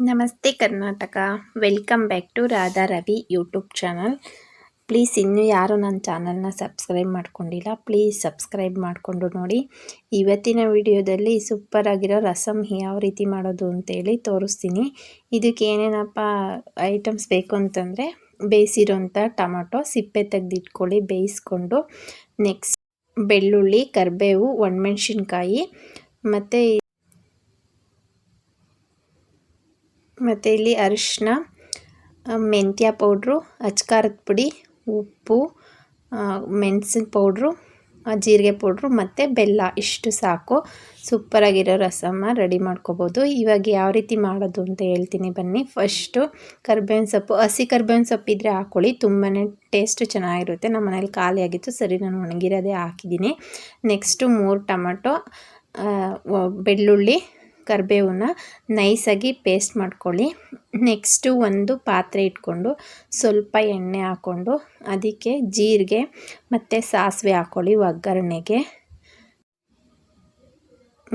ನಮಸ್ತೆ Karnataka. Welcome back to Radha Ravi YouTube channel. Please ಇನ್ನೂ ಯಾರು ನನ್ನ ಚಾನಲ್ನ ಸಬ್ಸ್ಕ್ರೈಬ್ ಮಾಡ್ಕೊಂಡಿಲ್ಲ, ಪ್ಲೀಸ್ ಸಬ್ಸ್ಕ್ರೈಬ್ ಮಾಡಿಕೊಂಡು ನೋಡಿ. ಇವತ್ತಿನ ವಿಡಿಯೋದಲ್ಲಿ ಸೂಪರ್ ಆಗಿರೋ ರಸಮ್ ಯಾವ ರೀತಿ ಮಾಡೋದು ಅಂತೇಳಿ ತೋರಿಸ್ತೀನಿ. ಇದಕ್ಕೆ ಏನೇನಪ್ಪ ಐಟಮ್ಸ್ ಬೇಕು ಅಂತಂದರೆ, ಬೇಯಿಸಿರೋಂಥ ಟೊಮಟೊ ಸಿಪ್ಪೆ ತೆಗೆದಿಟ್ಕೊಳ್ಳಿ, ಬೇಯಿಸ್ಕೊಂಡು. ನೆಕ್ಸ್ಟ್ ಬೆಳ್ಳುಳ್ಳಿ, ಕರಿಬೇವು, ಒಣಮೆಣ್ಸಿನ್ಕಾಯಿ ಮತ್ತು ಇಲ್ಲಿ ಅರಿಶಿನ, ಮೆಂತ್ಯ ಪೌಡ್ರು, ಅಚ್ಕಾರದ ಪುಡಿ, ಉಪ್ಪು, ಮೆಣಸಿನ ಪೌಡ್ರು, ಜೀರಿಗೆ ಪೌಡ್ರು ಮತ್ತು ಬೆಲ್ಲ. ಇಷ್ಟು ಸಾಕು. ಸೂಪರಾಗಿರೋ ರಸಮ್ಮ ರೆಡಿ ಮಾಡ್ಕೋಬೋದು. ಇವಾಗ ಯಾವ ರೀತಿ ಮಾಡೋದು ಅಂತ ಹೇಳ್ತೀನಿ ಬನ್ನಿ. ಫಸ್ಟು ಕರ್ಬೇವಿನ ಸೊಪ್ಪು, ಹಸಿ ಕರ್ಬೇವಿನ ಸೊಪ್ಪಿದ್ರೆ ಹಾಕ್ಕೊಳ್ಳಿ, ತುಂಬಾ ಟೇಸ್ಟ್ ಚೆನ್ನಾಗಿರುತ್ತೆ. ನಮ್ಮ ಮನೇಲಿ ಖಾಲಿ ಆಗಿತ್ತು, ಸರಿ ನಾನು ಒಣಗಿರೋದೇ ಹಾಕಿದ್ದೀನಿ. ನೆಕ್ಸ್ಟು 3 ಟೊಮಟೊ, ಬೆಳ್ಳುಳ್ಳಿ, ಕರಿಬೇವನ್ನ ನೈಸಾಗಿ ಪೇಸ್ಟ್ ಮಾಡ್ಕೊಳ್ಳಿ. ನೆಕ್ಸ್ಟು ಒಂದು ಪಾತ್ರೆ ಇಟ್ಕೊಂಡು ಸ್ವಲ್ಪ ಎಣ್ಣೆ ಹಾಕ್ಕೊಂಡು ಅದಕ್ಕೆ ಜೀರಿಗೆ ಮತ್ತು ಸಾಸಿವೆ ಹಾಕ್ಕೊಳ್ಳಿ ಒಗ್ಗರಣೆಗೆ.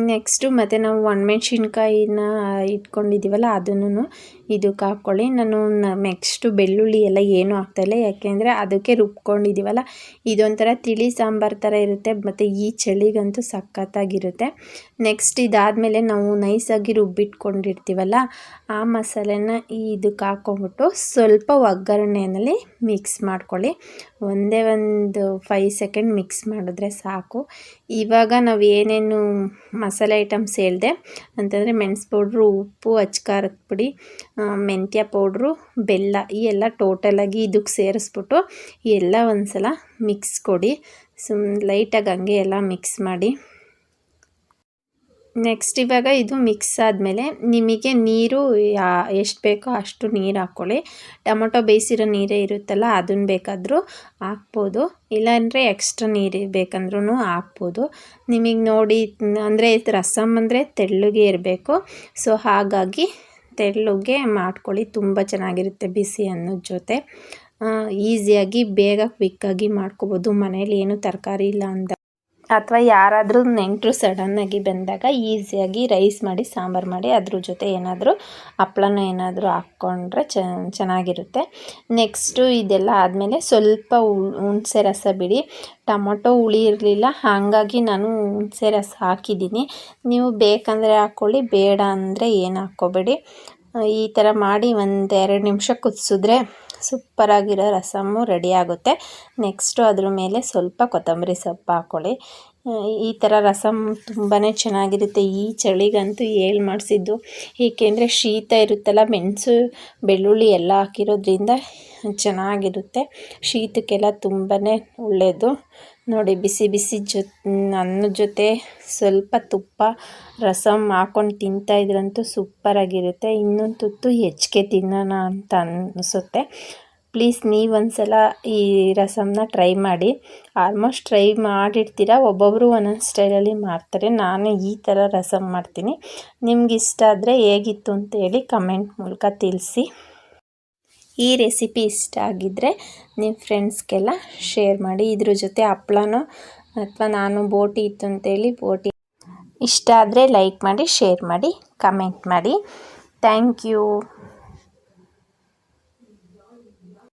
ನೆಕ್ಸ್ಟು ಮತ್ತು ನಾವು ಒಣಮೆಣ್ಸಿನ್ಕಾಯಿನ ಇಟ್ಕೊಂಡಿದ್ದೀವಲ್ಲ ಅದನ್ನು ಇದಕ್ಕೆ ಹಾಕ್ಕೊಳ್ಳಿ. ನಾನು ನೆಕ್ಸ್ಟು ಬೆಳ್ಳುಳ್ಳಿ ಎಲ್ಲ ಏನೂ ಹಾಕ್ತಾಯಿಲ್ಲ, ಯಾಕೆಂದರೆ ಅದಕ್ಕೆ ರುಬ್ಕೊಂಡಿದ್ದೀವಲ್ಲ. ಇದೊಂಥರ ತಿಳಿ ಸಾಂಬಾರು ಥರ ಇರುತ್ತೆ, ಮತ್ತು ಈ ಚಳಿಗಂತೂ ಸಖತ್ತಾಗಿರುತ್ತೆ. ನೆಕ್ಸ್ಟ್ ಇದಾದಮೇಲೆ ನಾವು ನೈಸಾಗಿ ರುಬ್ಬಿಟ್ಕೊಂಡಿರ್ತೀವಲ್ಲ ಆ ಮಸಾಲೆನ ಇದಕ್ಕೆ ಹಾಕ್ಕೊಂಬಿಟ್ಟು ಸ್ವಲ್ಪ ಒಗ್ಗರಣೆಯಲ್ಲಿ ಮಿಕ್ಸ್ ಮಾಡ್ಕೊಳ್ಳಿ. ಒಂದೇ ಒಂದು 5 ಸೆಕೆಂಡ್ ಮಿಕ್ಸ್ ಮಾಡಿದ್ರೆ ಸಾಕು. ಇವಾಗ ನಾವು ಏನೇನು ಮಸಾಲೆ ಐಟಮ್ಸ್ ಹೇಳಿದೆ ಅಂತಂದರೆ ಮೆಣಸು ಪೌಡ್ರು, ಉಪ್ಪು, ಅಚ್ಕಾರದ ಪುಡಿ, ಮೆಂತ್ಯ ಪೌಡ್ರು, ಬೆಲ್ಲ, ಈ ಎಲ್ಲ ಟೋಟಲಾಗಿ ಇದಕ್ಕೆ ಸೇರಿಸ್ಬಿಟ್ಟು ಎಲ್ಲ ಒಂದು ಸಲ ಮಿಕ್ಸ್ ಕೊಡಿ. ಲೈಟಾಗಿ ಹಂಗೆ ಎಲ್ಲ ಮಿಕ್ಸ್ ಮಾಡಿ. ನೆಕ್ಸ್ಟ್ ಇವಾಗ ಇದು ಮಿಕ್ಸ್ ಆದಮೇಲೆ ನಿಮಗೆ ನೀರು ಎಷ್ಟು ಬೇಕೋ ಅಷ್ಟು ನೀರು ಹಾಕ್ಕೊಳ್ಳಿ. ಟೊಮೊಟೊ ಬೇಯಿಸಿರೋ ನೀರೇ ಇರುತ್ತಲ್ಲ ಅದನ್ನು ಬೇಕಾದರೂ ಹಾಕ್ಬೋದು, ಇಲ್ಲಾಂದರೆ ಎಕ್ಸ್ಟ್ರಾ ನೀರು ಬೇಕಂದ್ರೂ ಹಾಕ್ಬೋದು. ನಿಮಗೆ ನೋಡಿ, ಅಂದರೆ ರಸಮ್ ಅಂದರೆ ತೆಳ್ಳಗೆ ಇರಬೇಕು, ಸೊ ಹಾಗಾಗಿ ತೆಳ್ಳಗೆ ಮಾಡ್ಕೊಳ್ಳಿ. ತುಂಬ ಚೆನ್ನಾಗಿರುತ್ತೆ ಬಿಸಿ ಅನ್ನದ ಜೊತೆ. ಈಸಿಯಾಗಿ ಬೇಗ ಕ್ವಿಕ್ಕಾಗಿ ಮಾಡ್ಕೊಬೋದು. ಮನೇಲಿ ಏನು ತರಕಾರಿ ಇಲ್ಲ ಅಂತ, ಅಥವಾ ಯಾರಾದರೂ ನೆಂಟರು ಸಡನ್ನಾಗಿ ಬಂದಾಗ ಈಸಿಯಾಗಿ ರೈಸ್ ಮಾಡಿ ಸಾಂಬಾರು ಮಾಡಿ ಅದ್ರ ಜೊತೆ ಏನಾದರೂ ಹಪ್ಳನ ಏನಾದರೂ ಹಾಕ್ಕೊಂಡ್ರೆ ಚೆನ್ನಾಗಿರುತ್ತೆ. ನೆಕ್ಸ್ಟು ಇದೆಲ್ಲ ಆದಮೇಲೆ ಸ್ವಲ್ಪ ಹುಣಸೆ ರಸ ಬಿಡಿ. ಟೊಮೊಟೊ ಹುಳಿ ಇರಲಿಲ್ಲ, ಹಾಗಾಗಿ ನಾನು ಹುಣಸೆ ರಸ ಹಾಕಿದ್ದೀನಿ. ನೀವು ಬೇಕಂದರೆ ಹಾಕ್ಕೊಳ್ಳಿ, ಬೇಡ ಅಂದರೆ ಏನು ಹಾಕ್ಕೋಬೇಡಿ. ಈ ಥರ ಮಾಡಿ 1-2 ನಿಮಿಷ ಕುದಿಸಿದ್ರೆ ಸೂಪರಾಗಿರೋ ರಸಮ್ಮು ರೆಡಿ ಆಗುತ್ತೆ. ನೆಕ್ಸ್ಟು ಅದ್ರ ಮೇಲೆ ಸ್ವಲ್ಪ ಕೊತ್ತಂಬರಿ ಸೊಪ್ಪು ಹಾಕ್ಕೊಳ್ಳಿ. ಈ ಥರ ರಸಮ್ ತುಂಬಾ ಚೆನ್ನಾಗಿರುತ್ತೆ. ಈ ಚಳಿಗಂತೂ ಮಾಡಿಸಿದ್ದು, ಏಕೆಂದರೆ ಶೀತ ಇರುತ್ತಲ್ಲ, ಮೆಣಸು ಬೆಳ್ಳುಳ್ಳಿ ಎಲ್ಲ ಹಾಕಿರೋದ್ರಿಂದ ಚೆನ್ನಾಗಿರುತ್ತೆ. ಶೀತಕ್ಕೆಲ್ಲ ತುಂಬಾ ಒಳ್ಳೆಯದು. ನೋಡಿ, ಬಿಸಿ ಬಿಸಿ ಅನ್ನದ ಜೊತೆ ಸ್ವಲ್ಪ ತುಪ್ಪ ರಸಮ್ ಹಾಕ್ಕೊಂಡು ತಿಂತಾಯಿದ್ರಂತೂ ಸೂಪರಾಗಿರುತ್ತೆ. ಇನ್ನೊಂದು ತುತ್ತು ಹೆಚ್ಚಿಗೆ ತಿನ್ನೋಣ ಅಂತ ಅನಿಸುತ್ತೆ. ಪ್ಲೀಸ್ ನೀವೊಂದು ಸಲ ಈ ರಸಮ್ನ ಟ್ರೈ ಮಾಡಿ. ಆಲ್ಮೋಸ್ಟ್ ಟ್ರೈ ಮಾಡಿರ್ತೀರ, ಒಬ್ಬೊಬ್ಬರು ಒಂದೊಂದು ಸ್ಟೈಲಲ್ಲಿ ಮಾಡ್ತಾರೆ. ನಾನು ಈ ಥರ ರಸಮ್ ಮಾಡ್ತೀನಿ. ನಿಮ್ಗೆ ಇಷ್ಟ ಆದರೆ ಹೇಗಿತ್ತು ಅಂತೇಳಿ ಕಮೆಂಟ್ ಮೂಲಕ ತಿಳಿಸಿ. ಈ ರೆಸಿಪಿ ಇಷ್ಟ ಆಗಿದ್ದರೆ ನಿಮ್ಮ ಫ್ರೆಂಡ್ಸ್ಗೆಲ್ಲ ಶೇರ್ ಮಾಡಿ. ಇದ್ರ ಜೊತೆ ಹಪ್ಳನೋ ಅಥವಾ ನಾನು ಬೋಟಿ ಇತ್ತು ಅಂತೇಳಿ ಬೋಟಿ ಇಷ್ಟ ಆದರೆ ಲೈಕ್ ಮಾಡಿ, ಶೇರ್ ಮಾಡಿ, ಕಮೆಂಟ್ ಮಾಡಿ. Thank you.